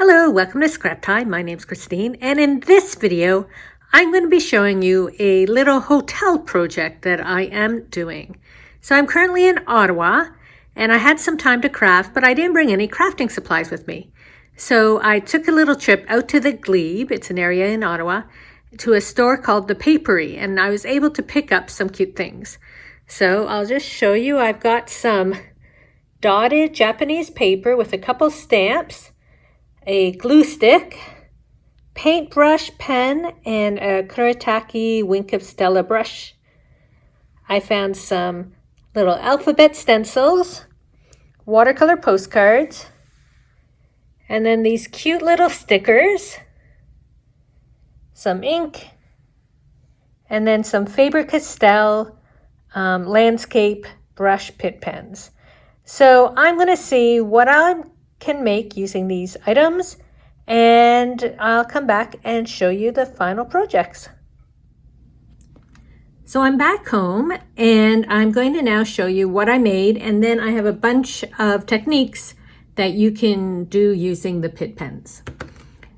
Hello, welcome to Scrap Time. My name's Christine, and in this video, I'm going to be showing you a little hotel project that I am doing. So I'm currently in Ottawa, and I had some time to craft, but I didn't bring any crafting supplies with me. So I took a little trip out to the Glebe, it's an area in Ottawa, to a store called the Papery, and I was able to pick up some cute things. So I'll just show you. I've got some dotted Japanese paper with a couple stamps, a glue stick, paintbrush pen, and a Kuretake Wink of Stella brush. I found some little alphabet stencils, watercolor postcards, and then these cute little stickers, some ink, and then some Faber-Castell landscape Brush Pitt Pens. So I'm going to see what I can make using these items, and I'll come back and show you the final projects. So I'm back home, and I'm going to now show you what I made, and then I have a bunch of techniques that you can do using the Pitt pens.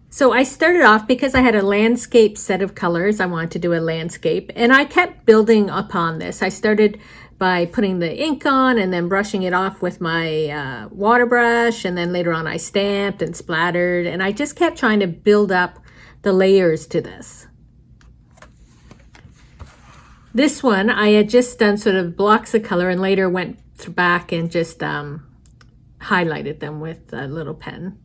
So I started off because I had a landscape set of colors. I wanted to do a landscape, and I kept building upon this. I started by putting the ink on and then brushing it off with my water brush, and then later on I stamped and splattered, and I just kept trying to build up the layers to this. This one I had just done sort of blocks of color and later went back and just highlighted them with a little pen.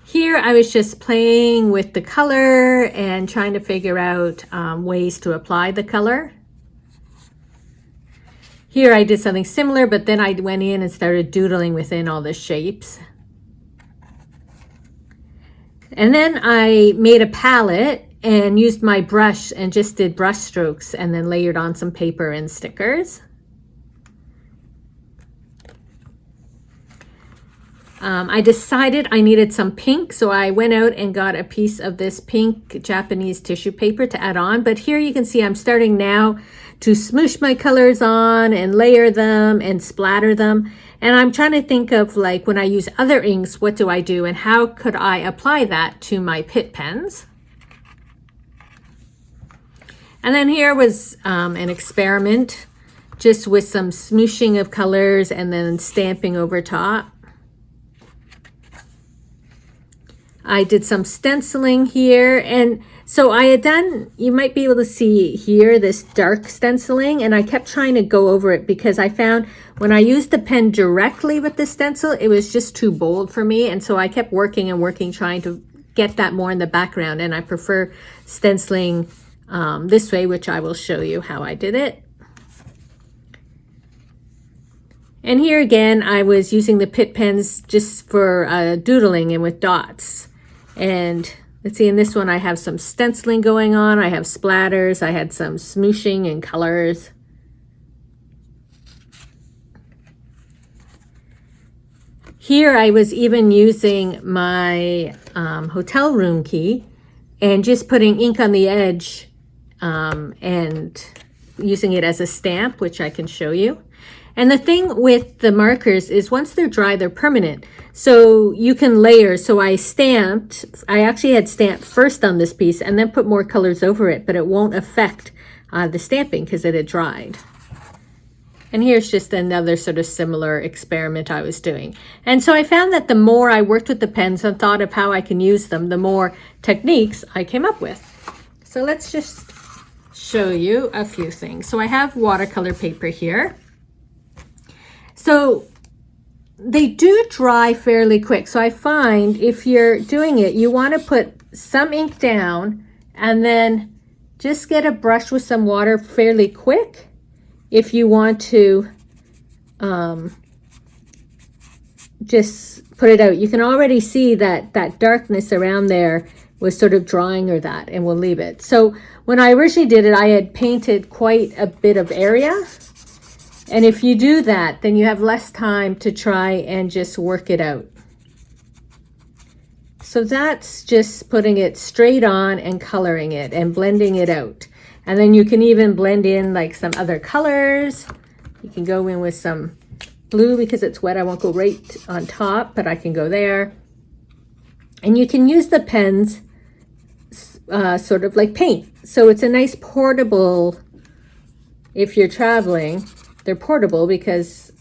Here I was just playing with the color and trying to figure out ways to apply the color. Here I did something similar, but then I went in and started doodling within all the shapes. And then I made a palette and used my brush and just did brush strokes and then layered on some paper and stickers. I decided I needed some pink, so I went out and got a piece of this pink Japanese tissue paper to add on. But here you can see I'm starting now to smoosh my colors on and layer them and splatter them. And I'm trying to think of, like, when I use other inks, what do I do and how could I apply that to my Pitt pens? And then here was an experiment just with some smooshing of colors and then stamping over top. I did some stenciling here, and so I had done, you might be able to see here, this dark stenciling, and I kept trying to go over it because I found when I used the pen directly with the stencil, it was just too bold for me, and so I kept working and working trying to get that more in the background, and I prefer stenciling this way, which I will show you how I did it. And here again, I was using the Pitt pens just for doodling and with dots. And let's see, in this one I have some stenciling going on, I have splatters, I had some smooshing and colors. Here I was even using my hotel room key and just putting ink on the edge and using it as a stamp, which I can show you. And the thing with the markers is once they're dry, they're permanent. So you can layer. So I actually had stamped first on this piece and then put more colors over it, but it won't affect the stamping because it had dried. And here's just another sort of similar experiment I was doing. And so I found that the more I worked with the pens and thought of how I can use them, the more techniques I came up with. So let's just show you a few things. So I have watercolor paper here. So they do dry fairly quick. So I find if you're doing it, you want to put some ink down and then just get a brush with some water fairly quick. If you want to just put it out, you can already see that that darkness around there was sort of drying or that, and we'll leave it. So when I originally did it, I had painted quite a bit of area. And if you do that, then you have less time to try and just work it out. So that's just putting it straight on and coloring it and blending it out. And then you can even blend in like some other colors. You can go in with some blue because it's wet. I won't go right on top, but I can go there. And you can use the pens sort of like paint. So it's a nice portable, if you're traveling, they're portable because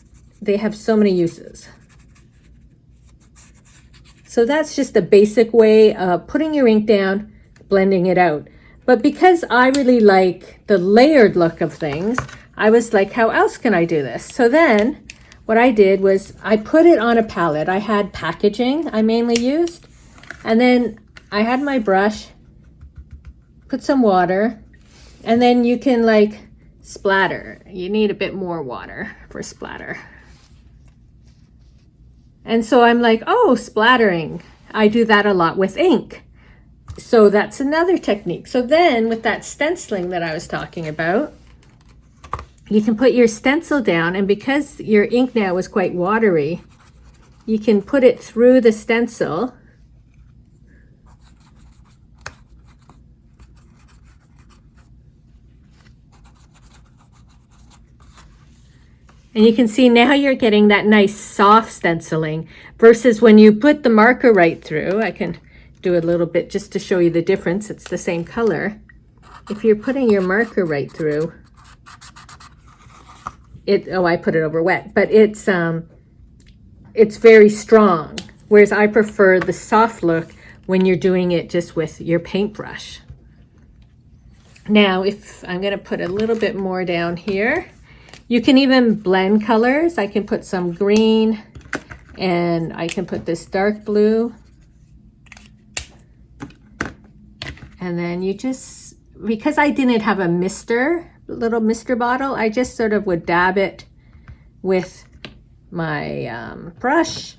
they have so many uses. So that's just a basic way of putting your ink down, blending it out. But because I really like the layered look of things, I was like, how else can I do this? So then what I did was I put it on a palette. I had packaging I mainly used. And then I had my brush, put some water, and then you can like splatter. You need a bit more water for splatter. And so I'm like, oh, splattering. I do that a lot with ink. So that's another technique. So then with that stenciling that I was talking about, you can put your stencil down, and because your ink now is quite watery, you can put it through the stencil. And you can see now you're getting that nice soft stenciling versus when you put the marker right through. I can do a little bit just to show you the difference. It's the same color. If you're putting your marker right through, I put it over wet, but it's very strong. Whereas I prefer the soft look when you're doing it just with your paintbrush. Now, if I'm gonna put a little bit more down here, you can even blend colors. I can put some green and I can put this dark blue. And then you just, because I didn't have a little mister bottle, I just sort of would dab it with my brush.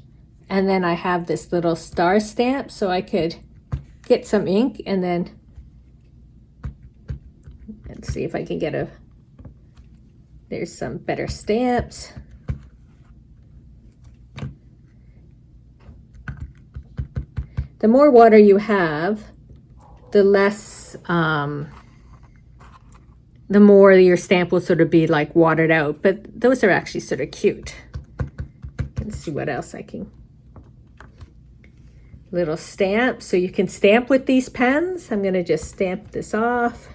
And then I have this little star stamp so I could get some ink and then, let's see if I can get there's some better stamps. The more water you have, the less, the more your stamp will sort of be like watered out, but those are actually sort of cute. Let's see what else I can. Little stamp, so you can stamp with these pens. I'm gonna just stamp this off.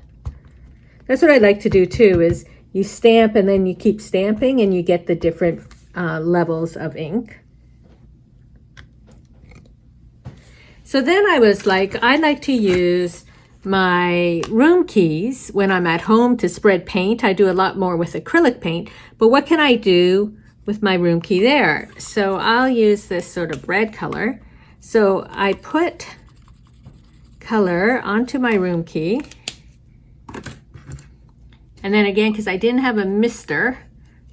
That's what I like to do too, is you stamp and then you keep stamping and you get the different levels of ink. So then I was like, I like to use my room keys when I'm at home to spread paint. I do a lot more with acrylic paint, but what can I do with my room key there? So I'll use this sort of red color. So I put color onto my room key. And then again, because I didn't have a mister,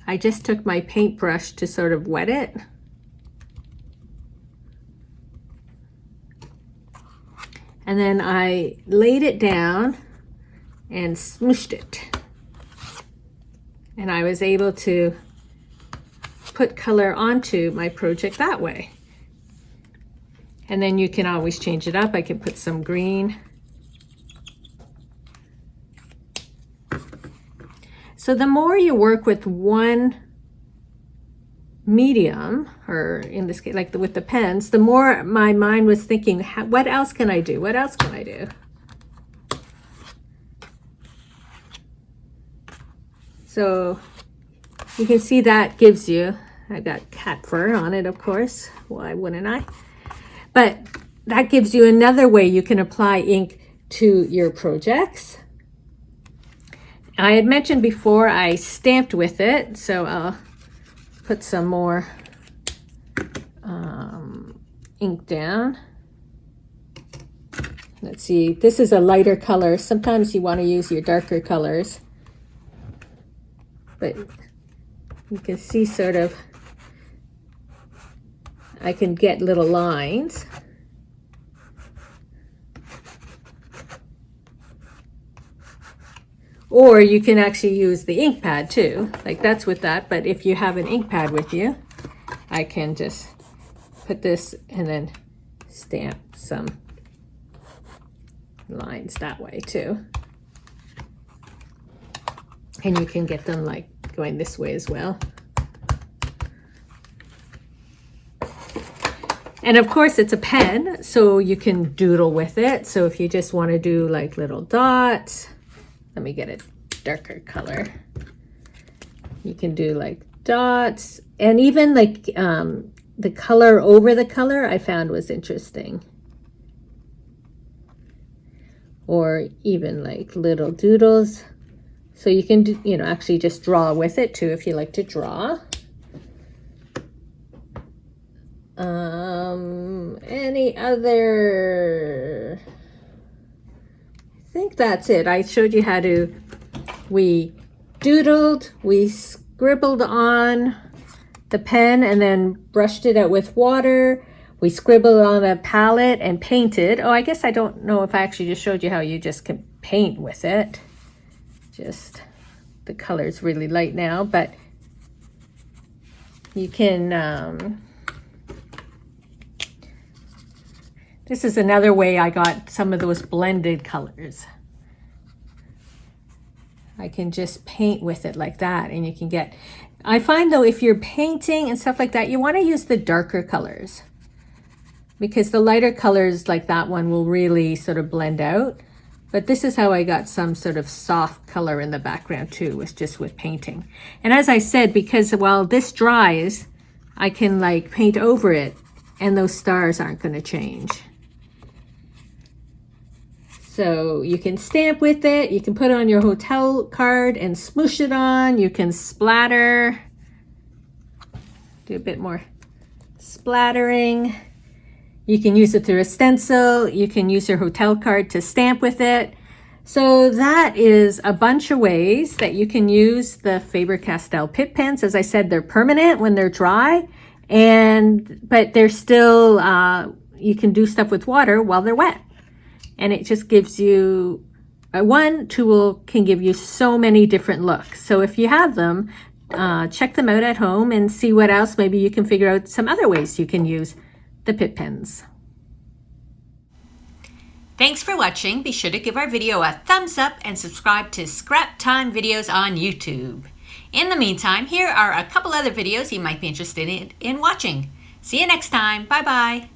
I just took my paintbrush to sort of wet it. And then I laid it down and smooshed it. And I was able to put color onto my project that way. And then you can always change it up. I can put some green. So the more you work with one medium, or in this case, like with the pens, the more my mind was thinking, what else can I do? What else can I do? So you can see that gives you, I got cat fur on it, of course. Why wouldn't I? But that gives you another way you can apply ink to your projects. I had mentioned before I stamped with it, so I'll put some more ink down. Let's see, this is a lighter color. Sometimes you want to use your darker colors, but you can see sort of, I can get little lines. Or you can actually use the ink pad too, like that's with that. But if you have an ink pad with you, I can just put this and then stamp some lines that way too. And you can get them like going this way as well. And of course it's a pen, so you can doodle with it. So if you just want to do like little dots, let me get a darker color. You can do like dots, and even like the color over the color I found was interesting. Or even like little doodles. So you can do, you know, actually just draw with it too if you like to draw. Any other? I think that's it. I showed you how to, we doodled, we scribbled on the pen and then brushed it out with water. We scribbled on a palette and painted. Oh, I guess I don't know if I actually just showed you how you just can paint with it. Just, the color's really light now, but you can, this is another way I got some of those blended colors. I can just paint with it like that, and you can get, I find though if you're painting and stuff like that, you want to use the darker colors, because the lighter colors like that one will really sort of blend out. But this is how I got some sort of soft color in the background too, was just with painting. And as I said, because while this dries, I can like paint over it and those stars aren't going to change. So you can stamp with it, you can put it on your hotel card and smoosh it on, you can splatter, do a bit more splattering. You can use it through a stencil, you can use your hotel card to stamp with it. So that is a bunch of ways that you can use the Faber-Castell Pitt Pens. As I said, they're permanent when they're dry, but they're still, you can do stuff with water while they're wet. And it just gives you, one tool can give you so many different looks. So if you have them, check them out at home and see what else. Maybe you can figure out some other ways you can use the Pitt Pens. Thanks for watching. Be sure to give our video a thumbs up and subscribe to Scrap Time videos on YouTube. In the meantime, here are a couple other videos you might be interested in watching. See you next time. Bye-bye.